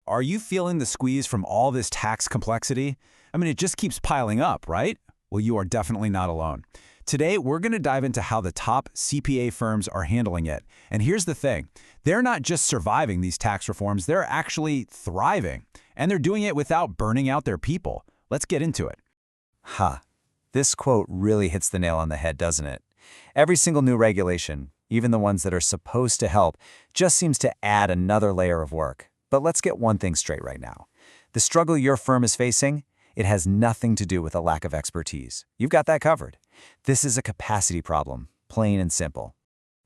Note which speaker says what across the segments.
Speaker 1: are you feeling the squeeze from all this tax complexity? I mean, it just keeps piling up, right? Well, you are definitely not alone. Today, we're going to dive into how the top CPA firms are handling it. And here's the thing. They're not just surviving these tax reforms, they're actually thriving. And they're doing it without burning out their people. Let's get into it.
Speaker 2: This quote really hits the nail on the head, doesn't it? Every single new regulation, even the ones that are supposed to help, just seems to add another layer of work. But let's get one thing straight right now. The struggle your firm is facing, it has nothing to do with a lack of expertise. You've got that covered. This is a capacity problem, plain and simple.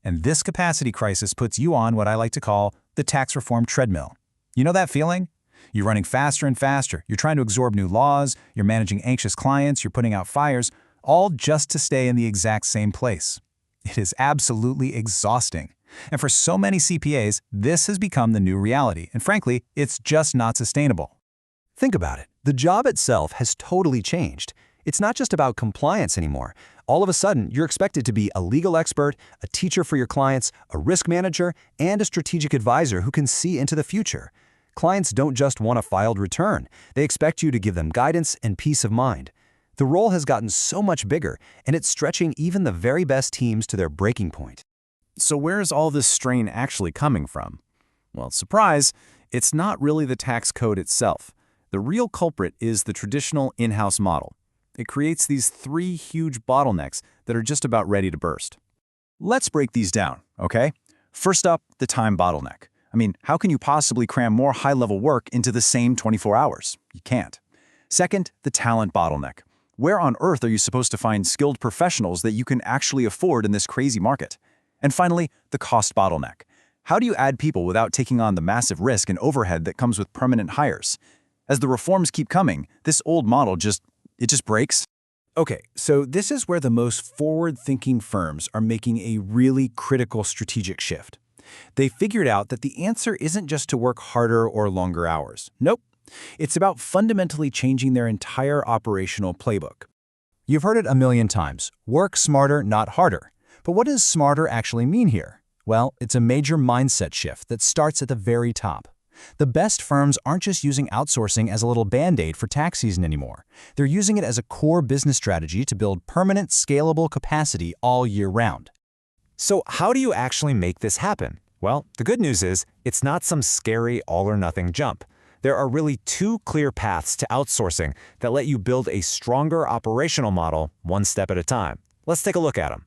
Speaker 1: And this capacity crisis puts you on what I like to call the tax reform treadmill. You know that feeling? You're running faster and faster. You're trying to absorb new laws. You're managing anxious clients. You're putting out fires, all just to stay in the exact same place. It is absolutely exhausting. And for so many CPAs, this has become the new reality. And frankly, it's just not sustainable.
Speaker 3: Think about it. The job itself has totally changed. It's not just about compliance anymore. All of a sudden, you're expected to be a legal expert, a teacher for your clients, a risk manager, and a strategic advisor who can see into the future. Clients don't just want a filed return. They expect you to give them guidance and peace of mind. The role has gotten so much bigger, and it's stretching even the very best teams to their breaking point.
Speaker 1: So where is all this strain actually coming from? Well, surprise, it's not really the tax code itself. The real culprit is the traditional in-house model. It creates these three huge bottlenecks that are just about ready to burst. Let's break these down, okay? First up, the time bottleneck. I mean, how can you possibly cram more high-level work into the same 24 hours? You can't. Second, the talent bottleneck. Where on earth are you supposed to find skilled professionals that you can actually afford in this crazy market? And finally, the cost bottleneck. How do you add people without taking on the massive risk and overhead that comes with permanent hires? As the reforms keep coming, this old model just breaks. Okay, so this is where the most forward-thinking firms are making a really critical strategic shift. They figured out that the answer isn't just to work harder or longer hours. Nope. It's about fundamentally changing their entire operational playbook.
Speaker 2: You've heard it a million times. Work smarter, not harder. But what does smarter actually mean here? Well, it's a major mindset shift that starts at the very top. The best firms aren't just using outsourcing as a little band-aid for tax season anymore. They're using it as a core business strategy to build permanent, scalable capacity all year round.
Speaker 3: So how do you actually make this happen? Well, the good news is it's not some scary all-or-nothing jump. There are really two clear paths to outsourcing that let you build a stronger operational model one step at a time. Let's take a look at them.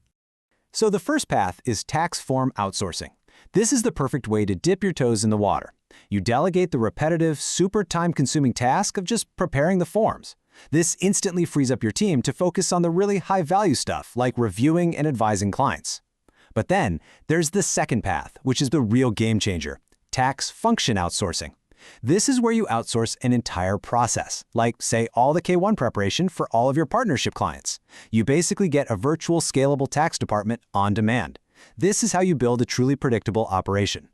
Speaker 2: So the first path is tax form outsourcing. This is the perfect way to dip your toes in the water. You delegate the repetitive, super time-consuming task of just preparing the forms. This instantly frees up your team to focus on the really high-value stuff like reviewing and advising clients. But then, there's the second path, which is the real game changer, tax function outsourcing. This is where you outsource an entire process, like, say, all the K-1 preparation for all of your partnership clients. You basically get a virtual scalable tax department on demand. This is how you build a truly predictable operation.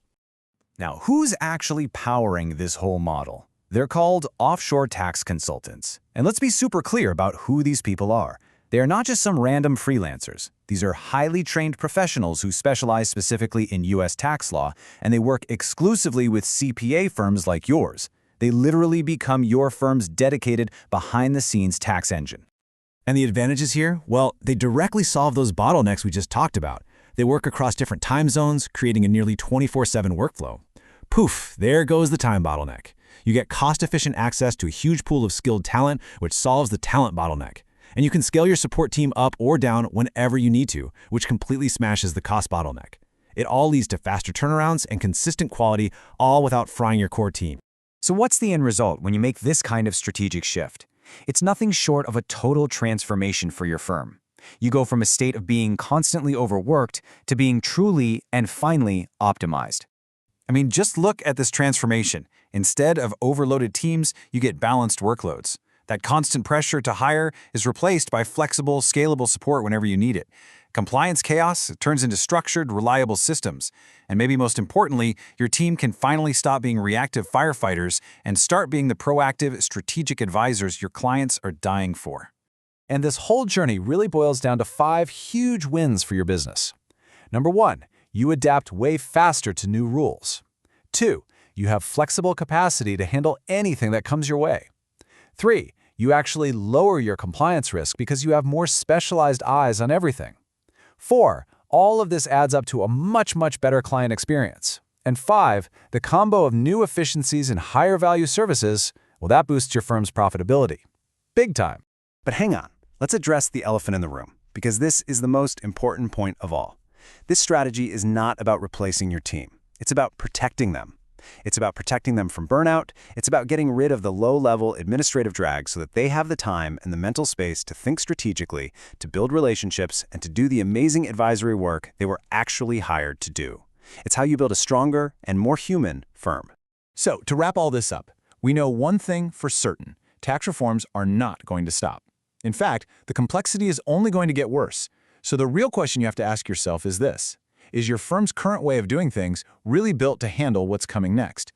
Speaker 1: Now, who's actually powering this whole model? They're called offshore tax consultants. And let's be super clear about who these people are. They are not just some random freelancers. These are highly trained professionals who specialize specifically in U.S. tax law, and they work exclusively with CPA firms like yours. They literally become your firm's dedicated, behind-the-scenes tax engine. And the advantages here? Well, they directly solve those bottlenecks we just talked about. They work across different time zones, creating a nearly 24/7 workflow. Poof, there goes the time bottleneck. You get cost-efficient access to a huge pool of skilled talent, which solves the talent bottleneck. And you can scale your support team up or down whenever you need to, which completely smashes the cost bottleneck. It all leads to faster turnarounds and consistent quality, all without frying your core team.
Speaker 2: So what's the end result when you make this kind of strategic shift? It's nothing short of a total transformation for your firm. You go from a state of being constantly overworked to being truly and finally optimized. I mean, just look at this transformation. Instead of overloaded teams, you get balanced workloads. That constant pressure to hire is replaced by flexible, scalable support whenever you need it. Compliance chaos turns into structured, reliable systems. And maybe most importantly, your team can finally stop being reactive firefighters and start being the proactive, strategic advisors your clients are dying for. And this whole journey really boils down to 5 huge wins for your business. Number 1, you adapt way faster to new rules. 2,
Speaker 1: You have flexible capacity to handle anything that comes your way. 3. You actually lower your compliance risk because you have more specialized eyes on everything. 4. All of this adds up to a much better client experience. And 5. The combo of new efficiencies and higher value services, well, that boosts your firm's profitability. Big time.
Speaker 3: But hang on, let's address the elephant in the room, because this is the most important point of all. This strategy is not about replacing your team. It's about protecting them. It's about protecting them from burnout. It's about getting rid of the low-level administrative drag so that they have the time and the mental space to think strategically, to build relationships, and to do the amazing advisory work they were actually hired to do. It's how you build a stronger and more human firm.
Speaker 1: So, to wrap all this up, we know one thing for certain. Tax reforms are not going to stop. In fact, the complexity is only going to get worse. So the real question you have to ask yourself is this: is your firm's current way of doing things really built to handle what's coming next?